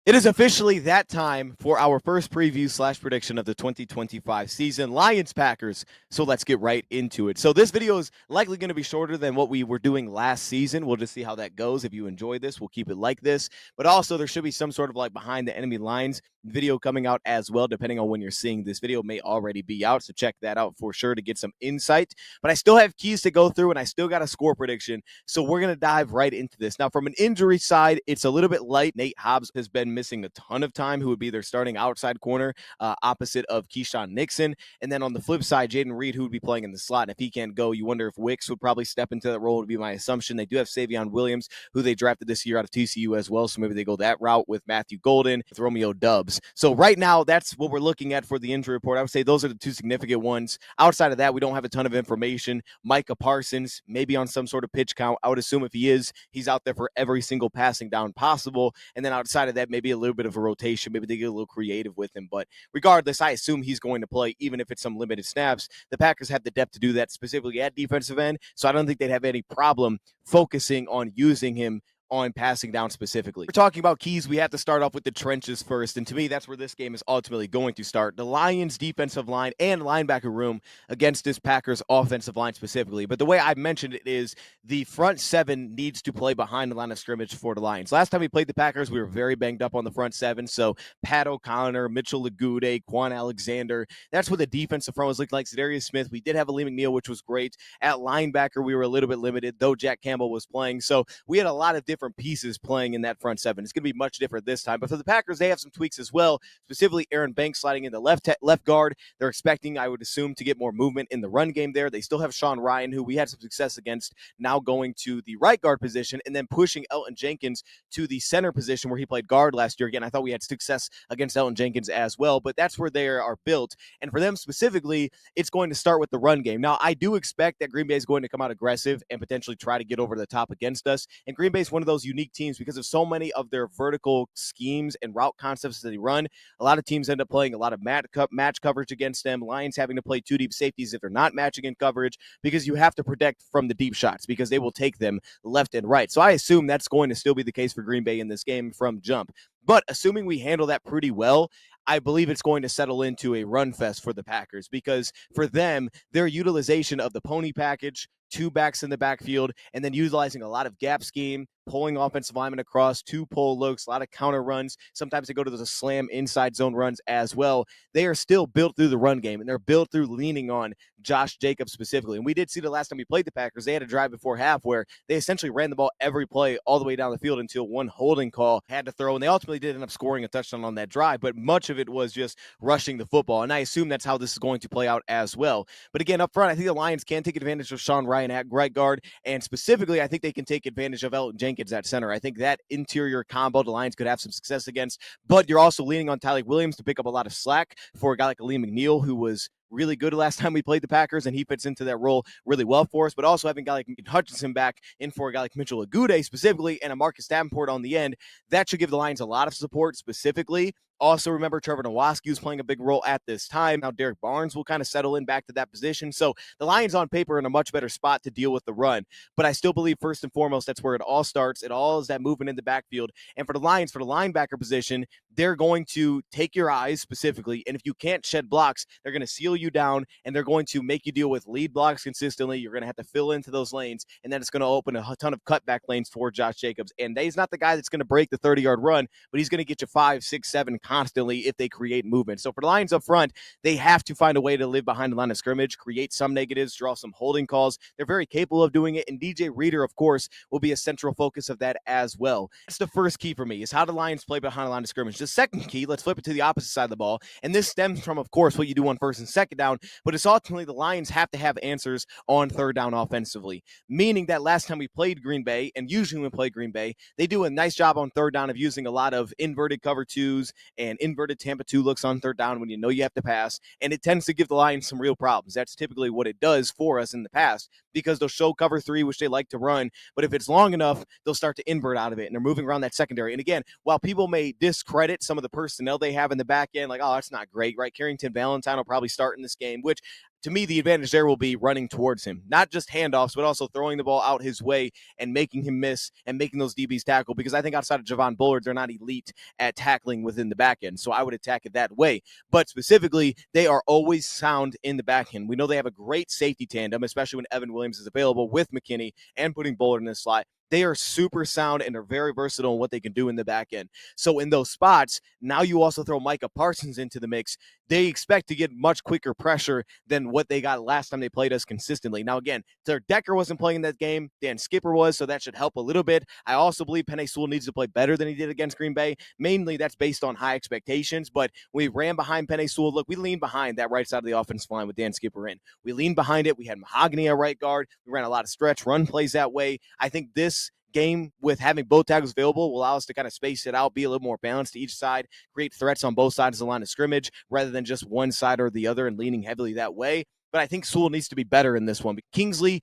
It is officially that time for our first preview slash prediction of the 2025 season, Lions Packers. So let's get right into it. So this video is likely going to be shorter than what we were doing last season. We'll just see how that goes. If you enjoy this, we'll keep it like this. But also, there should be some sort of like behind the enemy lines video coming out as well, depending on when you're seeing this video. It may already be out, so check that out for sure to get some insight. But I still have keys to go through, and I still got a score prediction. So we're going to dive right into this. Now, from an injury side, it's a little bit light. Nate Hobbs has been missing a ton of time, who would be their starting outside corner opposite of Keyshawn Nixon. And then on the flip side, Jaden Reed, who would be playing in the slot. And if he can't go, you wonder if Wicks would probably step into that role, would be my assumption. They do have Savion Williams, who they drafted this year out of TCU as well. So maybe they go that route with Matthew Golden, with Romeo Dubs. So right now, that's what we're looking at for the injury report. I would say those are the two significant ones. Outside of that, we don't have a ton of information. Micah Parsons, maybe on some sort of pitch count. I would assume if he is, he's out there for every single passing down possible. And then outside of that, maybe a little bit of a rotation. Maybe they get a little creative with him. But regardless, I assume he's going to play, even if it's some limited snaps. The Packers have the depth to do that, specifically at defensive end. So I don't think they'd have any problem focusing on using him on passing down specifically. We're talking about keys. We have to start off with the trenches first. And to me, that's where this game is ultimately going to start. The Lions defensive line and linebacker room against this Packers offensive line specifically. But the way I mentioned it is the front seven needs to play behind the line of scrimmage for the Lions. Last time we played the Packers, we were very banged up on the front seven. So Pat O'Connor, Mitchell Lagude, Quan Alexander. That's what the defensive front was looking like. Za'Darius Smith. We did have Aleem McNeil, which was great. At linebacker, we were a little bit limited, though Jack Campbell was playing. So we had a lot of different pieces playing in that front seven. It's going to be much different this time. But for the Packers, they have some tweaks as well, specifically Aaron Banks sliding into left guard. They're expecting, I would assume, to get more movement in the run game there. They still have Sean Ryan, who we had some success against, now going to the right guard position and then pushing Elton Jenkins to the center position where he played guard last year. Again, I thought we had success against Elton Jenkins as well, but that's where they are built. And for them specifically, it's going to start with the run game. Now, I do expect that Green Bay is going to come out aggressive and potentially try to get over the top against us. And Green Bay is one of those unique teams because of so many of their vertical schemes and route concepts that they run. A lot of teams end up playing a lot of match coverage against them. Lions having to play two deep safeties if they're not matching in coverage, because you have to protect from the deep shots because they will take them left and right. So I assume that's going to still be the case for Green Bay in this game from jump. But assuming we handle that pretty well, I believe it's going to settle into a run fest for the Packers, because for them, their utilization of the pony package, two backs in the backfield, and then utilizing a lot of gap scheme, pulling offensive linemen across, two pull looks, a lot of counter runs. Sometimes they go to the slam inside zone runs as well. They are still built through the run game, and they're built through leaning on Josh Jacobs specifically. And we did see the last time we played the Packers, they had a drive before half where they essentially ran the ball every play all the way down the field until one holding call had to throw. And they ultimately did end up scoring a touchdown on that drive, but much of it was just rushing the football. And I assume that's how this is going to play out as well. But again, up front, I think the Lions can take advantage of Sean Ryan at right guard. And specifically, I think they can take advantage of Elton Jenkins at center. I think that interior combo the Lions could have some success against. But you're also leaning on Tyler Williams to pick up a lot of slack for a guy like Aleem McNeil, who was really good last time we played the Packers, and he fits into that role really well for us. But also having a guy like Hutchinson back in for a guy like Mitchell Lagude specifically, and a Marcus Davenport on the end, that should give the Lions a lot of support specifically. Also, remember, Trevor Nowaski is playing a big role at this time. Now, Derek Barnes will kind of settle in back to that position. So the Lions on paper are in a much better spot to deal with the run. But I still believe, first and foremost, that's where it all starts. It all is that movement in the backfield. And for the Lions, for the linebacker position, they're going to take your eyes specifically. And if you can't shed blocks, they're going to seal you down, and they're going to make you deal with lead blocks consistently. You're going to have to fill into those lanes, and then it's going to open a ton of cutback lanes for Josh Jacobs. And he's not the guy that's going to break the 30-yard run, but he's going to get you 5, 6, 7 constantly if they create movement. So for the Lions up front, they have to find a way to live behind the line of scrimmage, create some negatives, draw some holding calls. They're very capable of doing it, and DJ Reader, of course, will be a central focus of that as well. That's the first key for me, is how the Lions play behind the line of scrimmage. The second key, let's flip it to the opposite side of the ball, and this stems from, of course, what you do on first and second down, but it's ultimately the Lions have to have answers on third down offensively, meaning that last time we played Green Bay, and usually when we play Green Bay, they do a nice job on third down of using a lot of inverted cover twos and inverted Tampa 2 looks on third down when you know you have to pass, and it tends to give the Lions some real problems. That's typically what it does for us in the past, because they'll show cover 3, which they like to run, but if it's long enough, they'll start to invert out of it, and they're moving around that secondary. And again, while people may discredit some of the personnel they have in the back end, like, oh, that's not great, right? Carrington Valentine will probably start in this game, which to me, the advantage there will be running towards him, not just handoffs, but also throwing the ball out his way and making him miss and making those DBs tackle. Because I think outside of Javon Bullard, they're not elite at tackling within the back end. So I would attack it that way. But specifically, they are always sound in the back end. We know they have a great safety tandem, especially when Evan Williams is available with McKinney and putting Bullard in the slot. They are super sound and are very versatile in what they can do in the back end. So in those spots, now you also throw Micah Parsons into the mix. They expect to get much quicker pressure than what they got last time they played us consistently. Now, again, Taylor Decker wasn't playing that game. Dan Skipper was, so that should help a little bit. I also believe Penei Sewell needs to play better than he did against Green Bay. Mainly, that's based on high expectations, but we ran behind Penei Sewell. Look, we leaned behind that right side of the offensive line with Dan Skipper in. We leaned behind it. We had Mahogany at right guard. We ran a lot of stretch run plays that way. I think this game with having both tackles available will allow us to kind of space it out, be a little more balanced to each side, create threats on both sides of the line of scrimmage rather than just one side or the other and leaning heavily that way. But I think Sewell needs to be better in this one. But Kingsley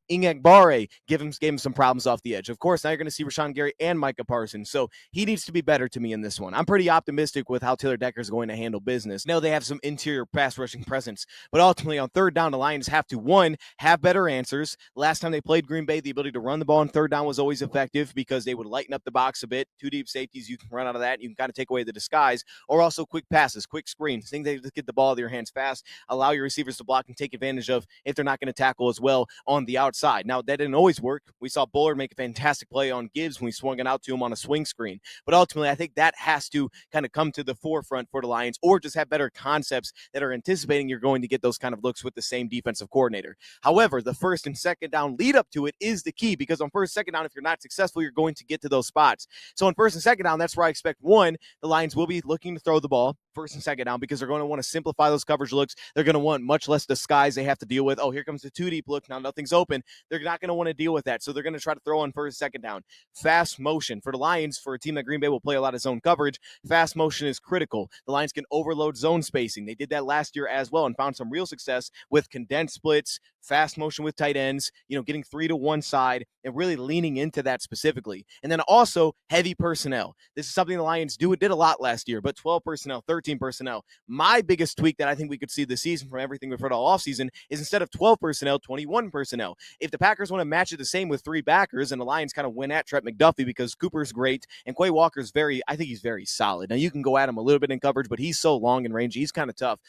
Enagbare gave him some problems off the edge. Of course, now you're going to see Rashawn Gary and Micah Parsons. So he needs to be better to me in this one. I'm pretty optimistic with how Taylor Decker is going to handle business. Now they have some interior pass rushing presence. But ultimately, on third down, the Lions have to, one, have better answers. Last time they played Green Bay, the ability to run the ball on third down was always effective because they would lighten up the box a bit. Two deep safeties, you can run out of that. You can kind of take away the disguise. Or also quick passes, quick screens, things that get the ball out of your hands fast, allow your receivers to block and take advantage of if they're not going to tackle as well on the outside. Now, that didn't always work. We saw Bullard make a fantastic play on Gibbs when he swung it out to him on a swing screen. But ultimately, I think that has to kind of come to the forefront for the Lions, or just have better concepts that are anticipating you're going to get those kind of looks with the same defensive coordinator. However, the first and second down lead up to it is the key, because on first, second down, if you're not successful, you're going to get to those spots. So on first and second down, that's where I expect, one, the Lions will be looking to throw the ball first and second down because they're going to want to simplify those coverage looks. They're going to want much less disguise they have to deal with. Oh, here comes the two deep look. Now nothing's open. They're not going to want to deal with that. So they're going to try to throw on first, second down. Fast motion for the Lions, for a team that Green Bay will play a lot of zone coverage. Fast motion is critical. The Lions can overload zone spacing. They did that last year as well and found some real success with condensed splits, fast motion with tight ends, getting 3 to 1 side and really leaning into that specifically. And then also heavy personnel. This is something the Lions did a lot last year, but 12 personnel, 13 personnel. My biggest tweak that I think we could see this season from everything we've heard all offseason is instead of 12 personnel, 21 personnel. If the Packers want to match it the same with 3 backers and the Lions kind of win at Trent McDuffie because Cooper's great and Quay Walker's I think he's very solid. Now you can go at him a little bit in coverage, but he's so long in range. He's kind of tough.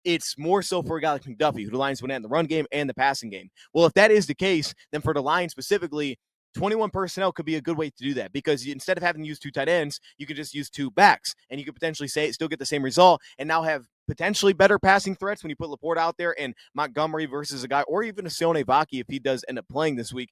It's more so for a guy like McDuffie, who the Lions win at in the run game and the passing game. Well, if that is the case, then for the Lions specifically, 21 personnel could be a good way to do that, because instead of having to use 2 tight ends, you could just use 2 backs, and you could potentially still get the same result and now have potentially better passing threats when you put Laporte out there and Montgomery versus a guy, or even a Sione Vaki if he does end up playing this week.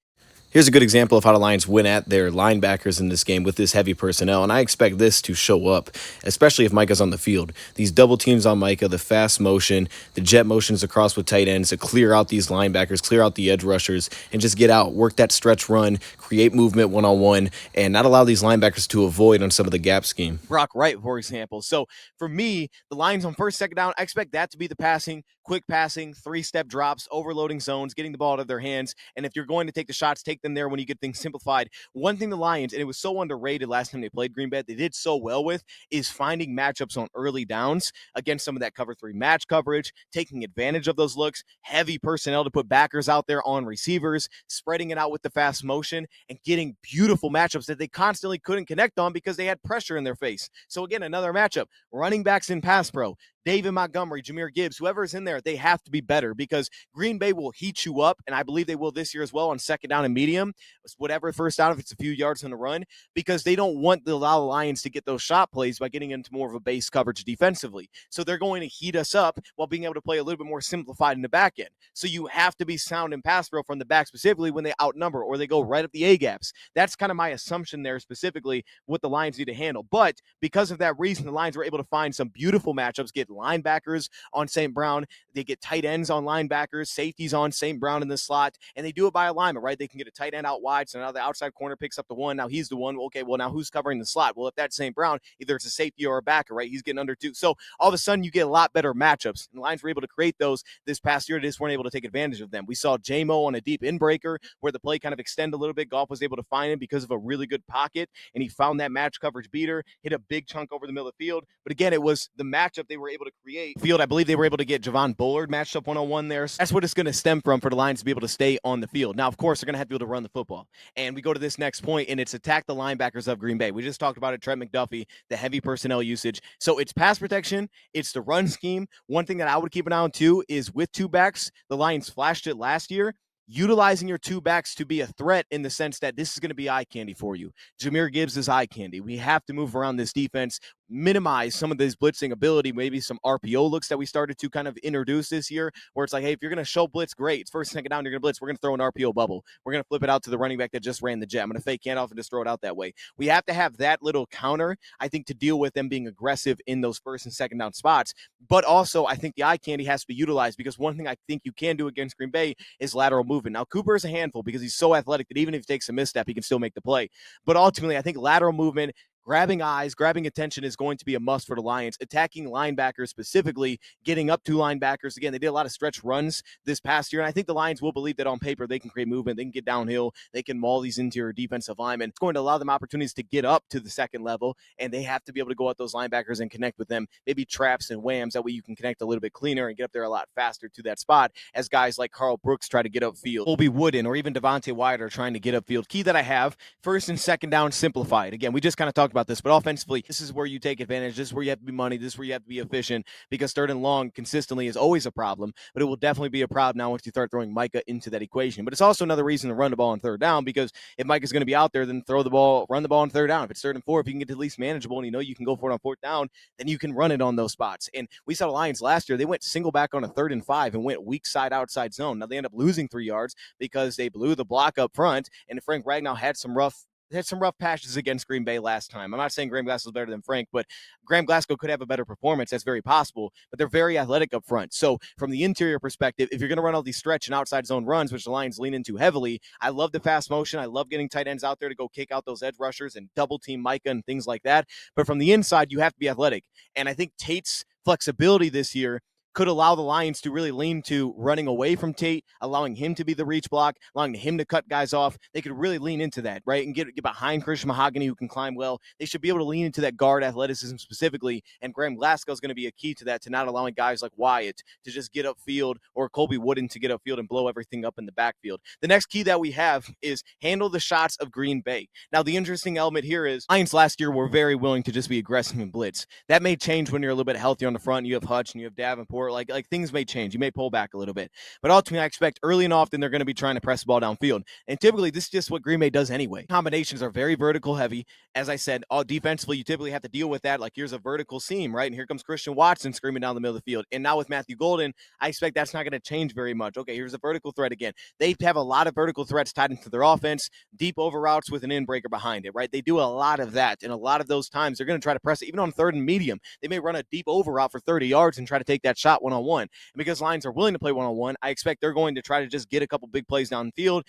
Here's a good example of how the Lions win at their linebackers in this game with this heavy personnel, and I expect this to show up, especially if Micah's on the field. These double teams on Micah, the fast motion, the jet motions across with tight ends to clear out these linebackers, clear out the edge rushers, and just get out, work that stretch run, create movement one-on-one, and not allow these linebackers to avoid on some of the gap scheme. Brock Wright, for example. So for me, the Lions on first, second down, I expect that to be the passing, quick passing, 3-step drops, overloading zones, getting the ball out of their hands, and if you're going to take the shots, take them there when you get things simplified. One thing the Lions, and it was so underrated last time they played Green Bay, they did so well with, is finding matchups on early downs against some of that cover 3 match coverage, taking advantage of those looks, heavy personnel to put backers out there on receivers, spreading it out with the fast motion, and getting beautiful matchups that they constantly couldn't connect on because they had pressure in their face. So again, another matchup, running backs in pass pro. David Montgomery, Jahmyr Gibbs, whoever's in there, they have to be better because Green Bay will heat you up, and I believe they will this year as well on second down and medium, whatever first down if it's a few yards on the run, because they don't want to allow the Lions to get those shot plays by getting into more of a base coverage defensively. So they're going to heat us up while being able to play a little bit more simplified in the back end. So you have to be sound in pass pro from the back, specifically when they outnumber or they go right up the A-gaps. That's kind of my assumption there, specifically what the Lions need to handle. But because of that reason, the Lions were able to find some beautiful matchups, get linebackers on St. Brown. They get tight ends on linebackers, safeties on St. Brown in the slot, and they do it by alignment, right? They can get a tight end out wide, so now the outside corner picks up the one. Now he's the one. Okay, well, now who's covering the slot? Well, if that's St. Brown, either it's a safety or a backer, right? He's getting under 2. So all of a sudden, you get a lot better matchups. And the Lions were able to create those this past year. They just weren't able to take advantage of them. We saw J-Mo on a deep in-breaker where the play kind of extended a little bit. Goff was able to find him because of a really good pocket, and he found that match coverage beater, hit a big chunk over the middle of the field. But again, it was the matchup they were able able to create field. I believe they were able to get Javon Bullard matched up one-on-one there. So that's what it's going to stem from for the Lions to be able to stay on the field. Now, of course, they're going to have to be able to run the football. And we go to this next point, and it's attack the linebackers of Green Bay. We just talked about it, Trent McDuffie, the heavy personnel usage. So it's pass protection, it's the run scheme. One thing that I would keep an eye on, too, is with two backs, the Lions flashed it last year, utilizing your two backs to be a threat in the sense that this is going to be eye candy for you. Jahmyr Gibbs is eye candy. We have to move around this defense, minimize some of this blitzing ability, maybe some RPO looks that we started to kind of introduce this year, where it's like, hey, if you're going to show blitz, great. It's first and second down, you're going to blitz. We're going to throw an RPO bubble. We're going to flip it out to the running back that just ran the jet. I'm going to fake handoff and just throw it out that way. We have to have that little counter, I think, to deal with them being aggressive in those first and second down spots. But also, I think the eye candy has to be utilized, because one thing I think you can do against Green Bay is lateral movement. Now, Cooper is a handful because he's so athletic that even if he takes a misstep, he can still make the play. But ultimately, I think lateral movement, grabbing eyes, grabbing attention is going to be a must for the Lions. Attacking linebackers specifically, getting up to linebackers. Again, they did a lot of stretch runs this past year, and I think the Lions will believe that on paper they can create movement, they can get downhill, they can maul these interior defensive linemen. It's going to allow them opportunities to get up to the second level, and they have to be able to go at those linebackers and connect with them, maybe traps and whams. That way you can connect a little bit cleaner and get up there a lot faster to that spot, as guys like Carl Brooks try to get upfield. Colby Wooden or even Devontae Wyatt are trying to get upfield. Key that I have, first and second down, simplified. Again, we just kind of talked about this, but offensively, this is where you take advantage. This is where you have to be money. This is where you have to be efficient, because third and long consistently is always a problem, but it will definitely be a problem now once you start throwing Micah into that equation. But it's also another reason to run the ball on third down, because if Micah's going to be out there, then throw the ball, run the ball on third down. If it's third and four, if you can get to at least manageable and you know you can go for it on fourth down, then you can run it on those spots. And we saw the Lions last year, they went single back on a 3rd and 5 and went weak side outside zone. Now they end up losing 3 yards because they blew the block up front, and Frank Ragnow had some rough patches against Green Bay last time. I'm not saying Graham Glasgow is better than Frank, but Graham Glasgow could have a better performance. That's very possible, but they're very athletic up front. So from the interior perspective, if you're going to run all these stretch and outside zone runs, which the Lions lean into heavily, I love the fast motion. I love getting tight ends out there to go kick out those edge rushers and double team Micah and things like that. But from the inside, you have to be athletic. And I think Tate's flexibility this year could allow the Lions to really lean to running away from Tate, allowing him to be the reach block, allowing him to cut guys off. They could really lean into that, right, and get behind Christian Mahogany, who can climb well. They should be able to lean into that guard athleticism specifically, and Graham Glasgow is going to be a key to that, to not allowing guys like Wyatt to just get upfield, or Colby Wooden to get upfield and blow everything up in the backfield. The next key that we have is handle the shots of Green Bay. Now, the interesting element here is Lions last year were very willing to just be aggressive and blitz. That may change when you're a little bit healthier on the front. You have Hutch and you have Davenport. Like things may change. You may pull back a little bit. But ultimately, I expect early and often they're going to be trying to press the ball downfield. And typically, this is just what Green Bay does anyway. Combinations are very vertical heavy. As I said, defensively, you typically have to deal with that. Like, here's a vertical seam, right? And here comes Christian Watson screaming down the middle of the field. And now with Matthew Golden, I expect that's not going to change very much. Okay, here's a vertical threat again. They have a lot of vertical threats tied into their offense, deep over routes with an in breaker behind it, right? They do a lot of that. And a lot of those times, they're going to try to press it, even on third and medium. They may run a deep over route for 30 yards and try to take that shot one-on-one. And because Lions are willing to play one-on-one, I expect they're going to try to just get a couple big plays downfield,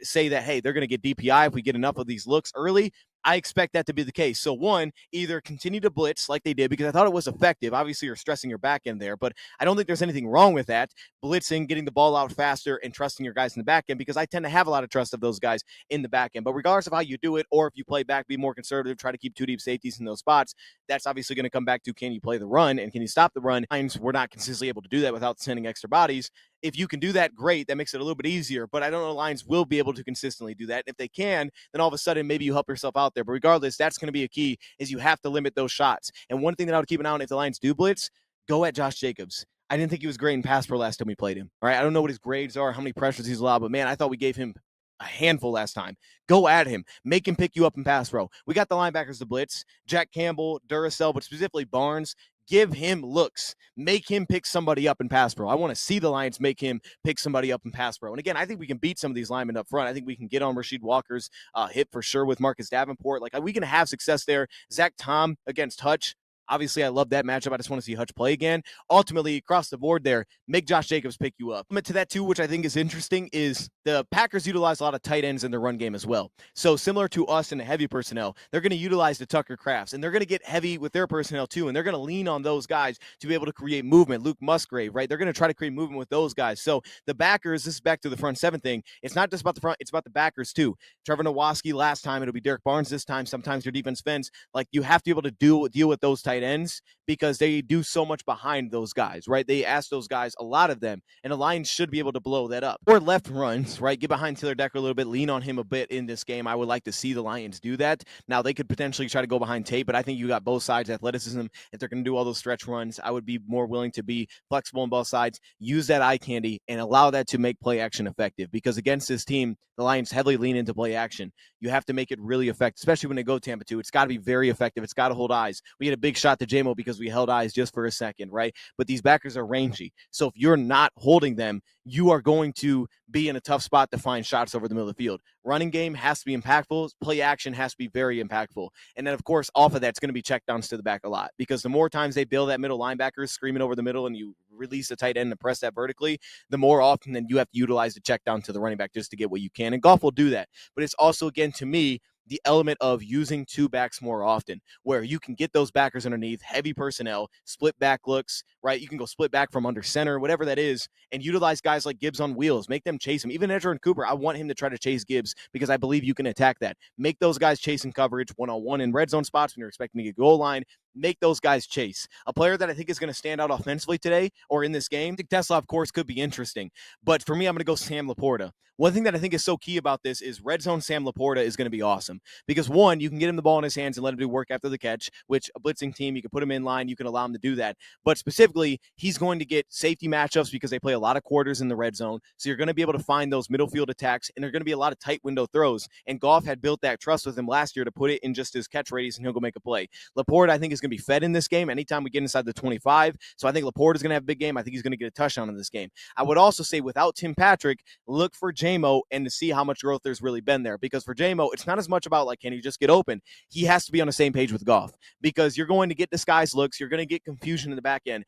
say that, hey, they're going to get DPI if we get enough of these looks early. I expect that to be the case. So one, either continue to blitz like they did, because I thought it was effective. Obviously, you're stressing your back end there, but I don't think there's anything wrong with that. Blitzing, getting the ball out faster, and trusting your guys in the back end, because I tend to have a lot of trust of those guys in the back end. But regardless of how you do it, or if you play back, be more conservative, try to keep two deep safeties in those spots, that's obviously going to come back to, can you play the run and can you stop the run? Lions were not consistently able to do that without sending extra bodies. If you can do that, great. That makes it a little bit easier, but I don't know the Lions will be able to consistently do that. If they can, then all of a sudden maybe you help yourself out there. But regardless, that's going to be a key, is you have to limit those shots. And one thing that I would keep an eye on, if the Lions do blitz, go at Josh Jacobs. I didn't think he was great in pass pro last time we played him. All right, I don't know what his grades are, how many pressures he's allowed, but man, I thought we gave him a handful last time. Go at him. Make him pick you up in pass pro. We got the linebackers to blitz. Jack Campbell, Duracell, but specifically Barnes. Give him looks. Make him pick somebody up in pass pro. I want to see the Lions make him pick somebody up in pass pro. And again, I think we can beat some of these linemen up front. I think we can get on Rasheed Walker's hip for sure with Marcus Davenport. Like, we can have success there. Zach Tom against Hutch. Obviously, I love that matchup. I just want to see Hutch play again. Ultimately, across the board there, make Josh Jacobs pick you up. To that, too, which I think is interesting, is the Packers utilize a lot of tight ends in their run game as well. So similar to us in the heavy personnel, they're going to utilize the Tucker Crafts, and they're going to get heavy with their personnel, too, and they're going to lean on those guys to be able to create movement. Luke Musgrave, right? They're going to try to create movement with those guys. So the backers, this is back to the front seven thing. It's not just about the front, it's about the backers, too. Trevor Nowaski last time, it'll be Derek Barnes this time. Sometimes your defense fence. Like, you have to be able to deal with those tight ends, because they do so much behind those guys, right? They ask those guys, a lot of them, and the Lions should be able to blow that up. Or left runs, right? Get behind Taylor Decker a little bit, lean on him a bit in this game. I would like to see the Lions do that. Now, they could potentially try to go behind Tate, but I think you got both sides athleticism. If they're going to do all those stretch runs, I would be more willing to be flexible on both sides, use that eye candy, and allow that to make play action effective. Because against this team, the Lions heavily lean into play action. You have to make it really effective, especially when they go Tampa 2. It's got to be very effective. It's got to hold eyes. We had a big shot to JMO because we held eyes just for a second, right? But these backers are rangy. So if you're not holding them, you are going to be in a tough spot to find shots over the middle of the field. Running game has to be impactful. Play action has to be very impactful. And then, of course, off of that's going to be checkdowns to the back a lot, because the more times they bail that middle linebacker screaming over the middle and you release the tight end and press that vertically, the more often then you have to utilize the check down to the running back just to get what you can. And Goff will do that. But it's also, again, to me, the element of using two backs more often, where you can get those backers underneath, heavy personnel, split back looks, right? You can go split back from under center, whatever that is, and utilize guys like Gibbs on wheels, make them chase him. Even Edger and Cooper, I want him to try to chase Gibbs because I believe you can attack that. Make those guys chasing coverage one-on-one in red zone spots when you're expecting to get goal line. Make those guys chase. A player that I think is going to stand out offensively today or in this game, I think Tesla, of course, could be interesting. But for me, I'm going to go Sam Laporta. One thing that I think is so key about this is red zone Sam Laporta is going to be awesome. Because one, you can get him the ball in his hands and let him do work after the catch, which a blitzing team, you can put him in line, you can allow him to do that. But specifically, he's going to get safety matchups because they play a lot of quarters in the red zone. So you're going to be able to find those middle field attacks, and there are going to be a lot of tight window throws. And Goff had built that trust with him last year to put it in just his catch radius, and he'll go make a play. Laporta, I think, is going to be fed in this game anytime we get inside the 25. So I think Laporta is going to have a big game. I think he's going to get a touchdown in this game. I would also say without Tim Patrick, look for JMO and to see how much growth there's really been there. Because for JMO, it's not as much about like, can he just get open? He has to be on the same page with Goff, because you're going to get disguised looks. You're going to get confusion in the back end.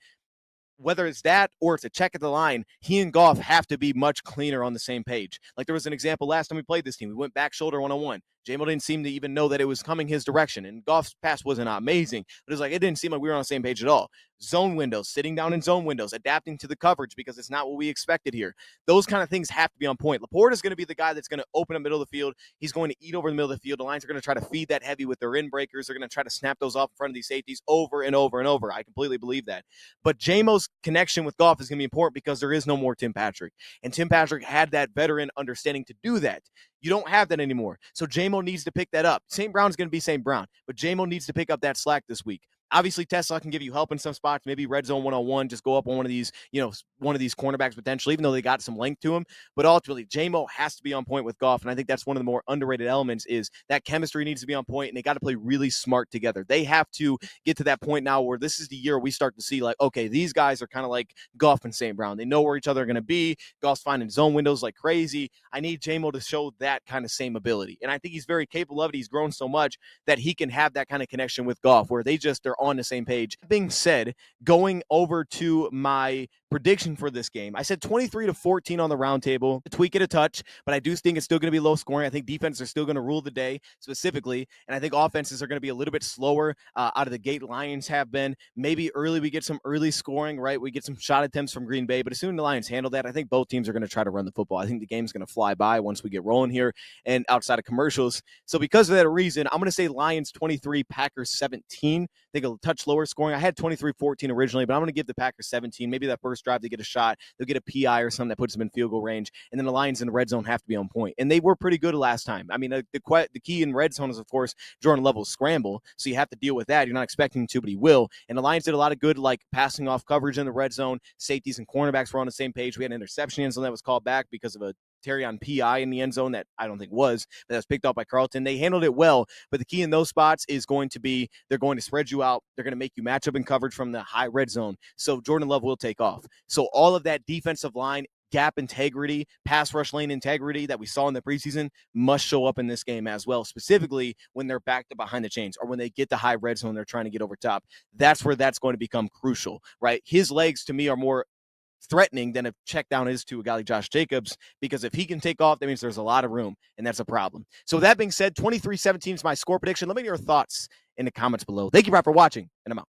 Whether it's that or it's a check at the line, he and Goff have to be much cleaner on the same page. Like there was an example last time we played this team. We went back shoulder one-on-one. JMO didn't seem to even know that it was coming his direction, and Goff's pass wasn't amazing, but it was like it didn't seem like we were on the same page at all. Zone windows, sitting down in zone windows, adapting to the coverage because it's not what we expected here. Those kind of things have to be on point. Laporta is going to be the guy that's going to open up middle of the field. He's going to eat over the middle of the field. The Lions are going to try to feed that heavy with their in breakers. They're going to try to snap those off in front of these safeties over and over and over. I completely believe that. But JMO's connection with Goff is going to be important because there is no more Tim Patrick. And Tim Patrick had that veteran understanding to do that. You don't have that anymore. So JMO needs to pick that up. St. Brown's going to be St. Brown, but JMO needs to pick up that slack this week. Obviously, Tesla can give you help in some spots, maybe red zone one-on-one, just go up on one of these, one of these cornerbacks potentially, even though they got some length to him. But ultimately, JMO has to be on point with Goff, and I think that's one of the more underrated elements is that chemistry needs to be on point, and they got to play really smart together. They have to get to that point now where this is the year we start to see, like, okay, these guys are kind of like Goff and St. Brown. They know where each other are going to be. Goff's finding zone windows like crazy. I need JMO to show that kind of same ability, and I think he's very capable of it. He's grown so much that he can have that kind of connection with Goff where they're on the same page. That being said, going over to my prediction for this game, I said 23-14 on the roundtable. Tweak it a touch, but I do think it's still going to be low scoring. I think defenses are still going to rule the day specifically, and I think offenses are going to be a little bit slower out of the gate. Lions have been. Maybe early we get some early scoring, right? We get some shot attempts from Green Bay, but as soon as the Lions handle that, I think both teams are going to try to run the football. I think the game's going to fly by once we get rolling here and outside of commercials. So because of that reason, I'm going to say Lions 23, Packers 17. I think a touch lower scoring. I had 23-14 originally, but I'm going to give the Packers 17. Maybe that first drive they get a shot, they'll get a PI or something that puts them in field goal range, and then the Lions in the red zone have to be on point. And they were pretty good last time. I mean, the key in red zone is, of course, Jordan Love's scramble, so you have to deal with that. You're not expecting him to, but he will. And the Lions did a lot of good, like, passing off coverage in the red zone. Safeties and cornerbacks were on the same page. We had an interception in zone that was called back because of a Terry on PI in the end zone that I don't think was, but that was picked up by Carlton. They handled it well, but the key in those spots is going to be they're going to spread you out. They're going to make you match up in coverage from the high red zone. So Jordan Love will take off. So all of that defensive line, gap integrity, pass rush lane integrity that we saw in the preseason must show up in this game as well, specifically when they're backed up behind the chains or when they get the high red zone, they're trying to get over top. That's where that's going to become crucial, right? His legs to me are more threatening than a check down is to a guy like Josh Jacobs, because if he can take off, that means there's a lot of room, and that's a problem. So that being said, 23-17 is my score prediction. Let me know your thoughts in the comments below. Thank you, Rob, for watching, and I'm out.